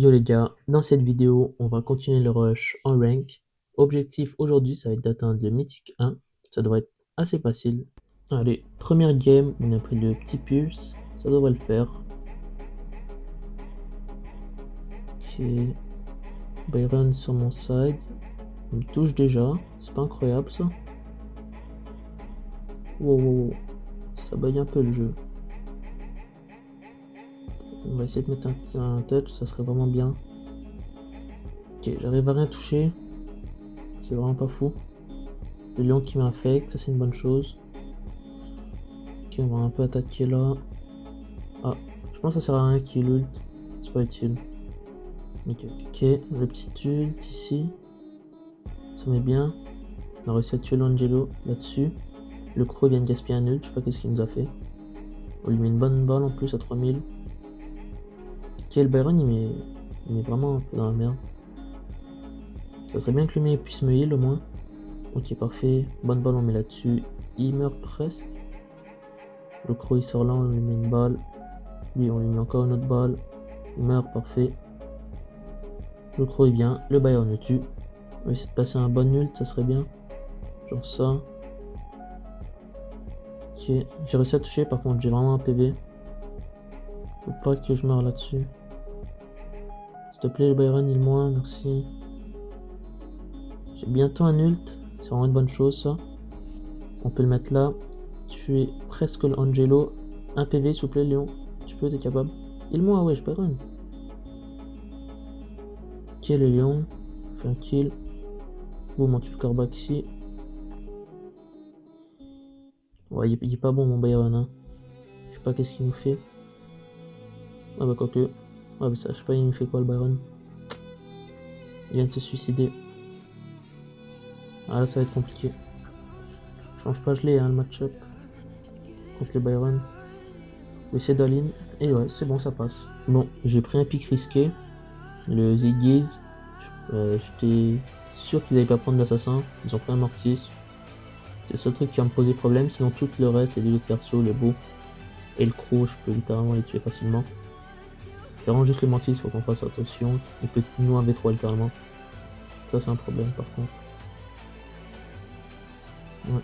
Yo les gars, dans cette vidéo, on va continuer le rush en rank. Objectif aujourd'hui, ça va être d'atteindre le mythique 1. Ça devrait être assez facile. Allez, première game, on a pris le petit pulse. Ça devrait le faire. Ok. Byron sur mon side. Il me touche déjà. C'est pas incroyable ça. Wow, wow, wow. Ça baille un peu le jeu. On va essayer de mettre un touch, ça serait vraiment bien. Ok, j'arrive à rien toucher. C'est vraiment pas fou. Le lion qui m'infecte, ça c'est une bonne chose. Ok, on va un peu attaquer là. Ah, je pense que ça sert à rien qu'il ult. C'est pas utile. Ok, le petit ult ici. Ça met bien. On a réussi à tuer l'Angelo là-dessus. Le Crow vient de gaspiller un ult, je sais pas qu'est-ce qu'il nous a fait. On lui met une bonne balle en plus à 3000. Ok, le Byron il met vraiment un peu dans la merde. Ça serait bien que le mec puisse me heal au moins. Ok, parfait. Bonne balle, on met là-dessus. Il meurt presque. Le Crow il sort là, on lui met une balle. Lui, on lui met encore une autre balle. Il meurt, parfait. Le Crow il vient, le Byron le tue. On va essayer de passer un bon ult, ça serait bien. Genre ça. Ok, j'ai réussi à toucher, par contre j'ai vraiment un PV. Faut pas que je meure là-dessus. S'il te plaît, le Byron, il moins, merci. J'ai bientôt un ult, c'est vraiment une bonne chose ça. On peut le mettre là. Tuer presque l'Angelo. Un PV, s'il te plaît, Léon. Tu peux, t'es capable. Il moi, ouais, je Byron. Ok, le Léon. Fait un kill. Boum, on tue le corbac ici. Ouais, il est pas bon, mon Byron, hein. Je sais pas qu'est-ce qu'il nous fait. Ah bah, quoique. Ouais, bah, ça, je sais pas, il nous fait quoi, le Byron. Il vient de se suicider. Ah là, ça va être compliqué. Change pas gelé, hein, le match-up contre le Byron. On va essayer d'all-in. Et ouais, c'est bon, ça passe. Bon, j'ai pris un pic risqué. Le Ziggy's. J'étais sûr qu'ils allaient pas prendre l'assassin. Ils ont pris un Mortis. C'est le seul truc qui va me poser problème. Sinon, tout le reste, les deux autres persos, le beau et le croc, je peux littéralement les tuer facilement. C'est vraiment juste le Mortis, faut qu'on fasse attention. Il peut nous un V3 littéralement. Ça, c'est un problème par contre. Ouais.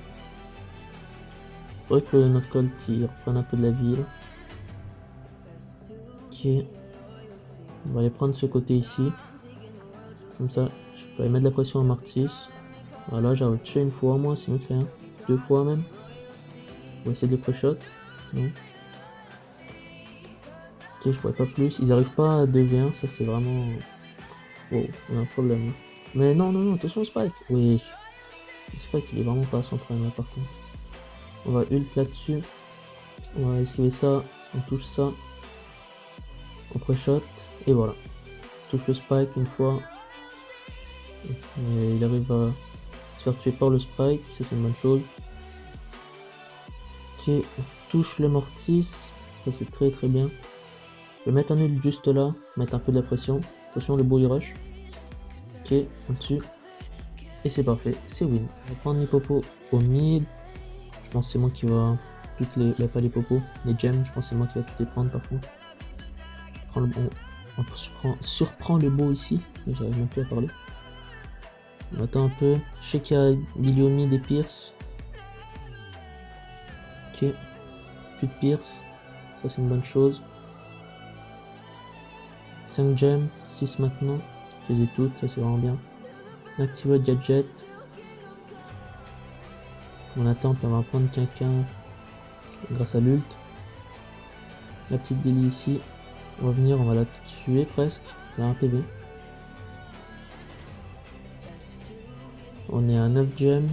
Faudrait que notre Colt il reprenne un peu de la ville. Ok. On va aller prendre ce côté ici. Comme ça, je peux aller mettre de la pression à Mortis. Voilà, j'ai tué une fois, moi, c'est mieux que rien. Deux fois même. On va essayer de pré-shot. Non. Ok, je pourrais pas plus. Ils arrivent pas à 2v1, ça c'est vraiment. Wow, on a un problème. Mais non, non, non, attention au Spike. Oui. Le Spike il est vraiment pas à son prime là par contre. On va ult là-dessus. On va esquiver ça. On touche ça. On pré-shot. Et voilà. On touche le Spike une fois. Et il arrive à se faire tuer par le Spike. Ça c'est une bonne chose. Ok, on touche le Mortis. Ça c'est très très bien. Je vais mettre un ult juste là. Mettre un peu de la pression. Attention, le bully rush. Ok, on le tue. Et c'est parfait, c'est win. On va prendre les popos au mid. Je pense que c'est moi qui va toutes les. Pas les popos, les gems, je pense que c'est moi qui va toutes les prendre par contre. On surprend le beau ici, j'arrive même plus à parler. On attend un peu. Je sais qu'il y a Billy au mid et Pierce. Ok, plus de Pierce, ça c'est une bonne chose. 5 gems, 6 maintenant. Je les ai toutes, ça c'est vraiment bien. Active le gadget. On attend, puis on va prendre quelqu'un grâce à l'ult. La petite Billy ici. On va venir, on va la tuer presque. Elle a un PV. On est à 9 gems.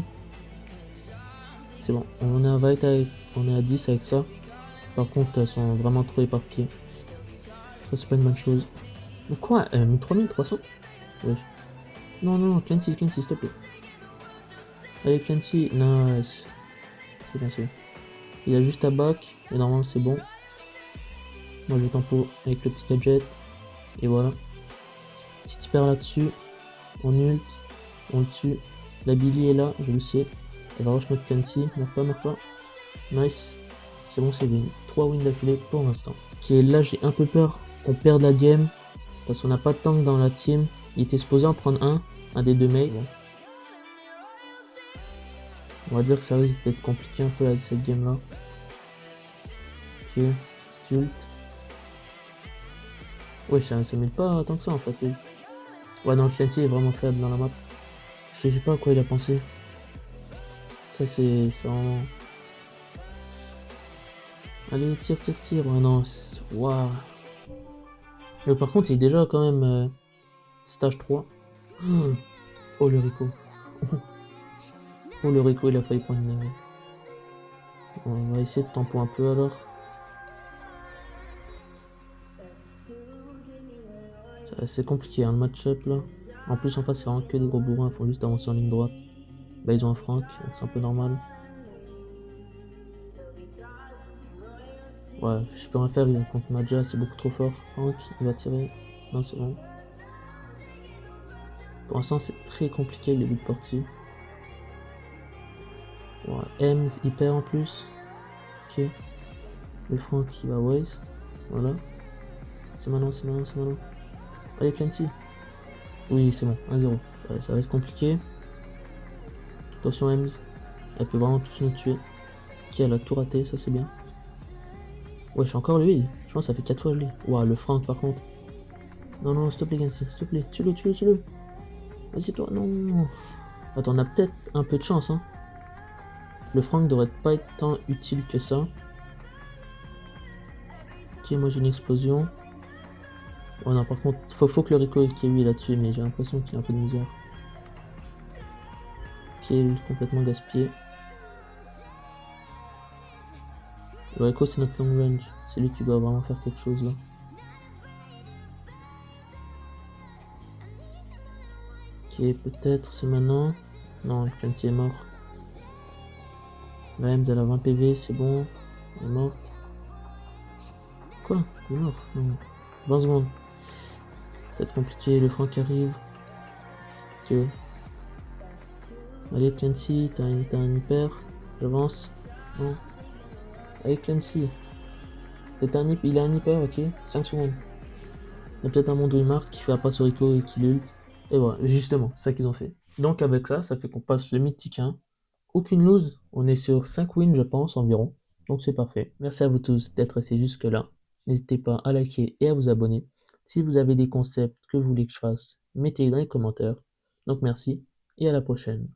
C'est bon, on est à 20 avec, on est à 10 avec ça. Par contre, elles sont vraiment trop éparpillées. Ça, c'est pas une bonne chose. Quoi 3300. Ouais. Non, non, non, Clancy, s'il te plaît. Allez, Clancy, nice. C'est bien sûr. Il a juste à back, et normalement c'est bon. Moi je tempo avec le petit gadget. Et voilà. Petit hyper là-dessus. On ult. On le tue. La Billy est là, je le sais. Elle va rush notre Clancy. Meurs pas. Nice. C'est bon, c'est win. 3 wins d'affilée pour l'instant. Ok, là j'ai un peu peur qu'on perde la game. Parce qu'on n'a pas de tank dans la team. Il était supposé en prendre un des deux mecs. Bon. On va dire que ça risque d'être compliqué un peu là, cette game là. Ok, Stult. Ouais, ça ne met pas tant que ça en fait. Oui. Ouais, non, le Clancy est vraiment faible dans la map. Je sais pas à quoi il a pensé. Ça, c'est vraiment. Allez, tire, tire, tire. Ouais, non. Waouh. Mais par contre, il est déjà quand même stage 3. Oh, le Rico. Oh, le Rico, il a failli prendre une. On va essayer de tempo un peu alors. C'est compliqué hein, le match-up là. En plus, en face, c'est vraiment que des gros bourrins. Ils font juste avancer en ligne droite. Bah, ils ont un Frank, donc c'est un peu normal. Ouais, je peux rien faire contre Maja, c'est beaucoup trop fort. Frank, il va tirer. Non, c'est bon. Pour l'instant, c'est très compliqué le début de partie. Ouais, Ems, il perd en plus. Ok. Le Frank, il va waste. Voilà. C'est maintenant, c'est maintenant, c'est maintenant. Allez, Clancy. Oui, c'est bon, 1-0. Ça va être compliqué. Attention, Ems. Elle peut vraiment tous nous tuer. Qui elle a tout raté, ça c'est bien. Wesh, encore lui. Je pense que ça fait 4 fois lui. Ouah, le Frank par contre. Non, non, s'il te plaît, Clancy, s'il te plaît. Tue-le, tue-le, tue-le. Vas-y, toi, non. Attends, on a peut-être un peu de chance, hein. Le Frank devrait pas être tant utile que ça. Ok, moi j'ai une explosion. Oh non, par contre, faut que le Rico qui est lui là-dessus, mais j'ai l'impression qu'il a un peu de misère. Ok, lui, complètement gaspillé. Le Rico, c'est notre long range. C'est lui qui doit vraiment faire quelque chose là. Ok, peut-être c'est maintenant. Non, le Clancy est mort. La Ems, elle a 20 PV, c'est bon. Elle est morte. Quoi? Il est mort? Non. 20 secondes. Ça va être compliqué, le Frank arrive. Ok. Allez, Clancy, t'as un hyper. J'avance. Non. Allez, Clancy. Il a un hyper, ok. 5 secondes. Il y a peut-être un monde où il marque, qui fait la passe au Rico et qui l'ult. Et voilà, justement, c'est ça qu'ils ont fait. Donc avec ça, ça fait qu'on passe le mythique 1. Aucune lose, on est sur 5 wins je pense environ. Donc c'est parfait. Merci à vous tous d'être restés jusque là. N'hésitez pas à liker et à vous abonner. Si vous avez des concepts que vous voulez que je fasse, mettez-les dans les commentaires. Donc merci et à la prochaine.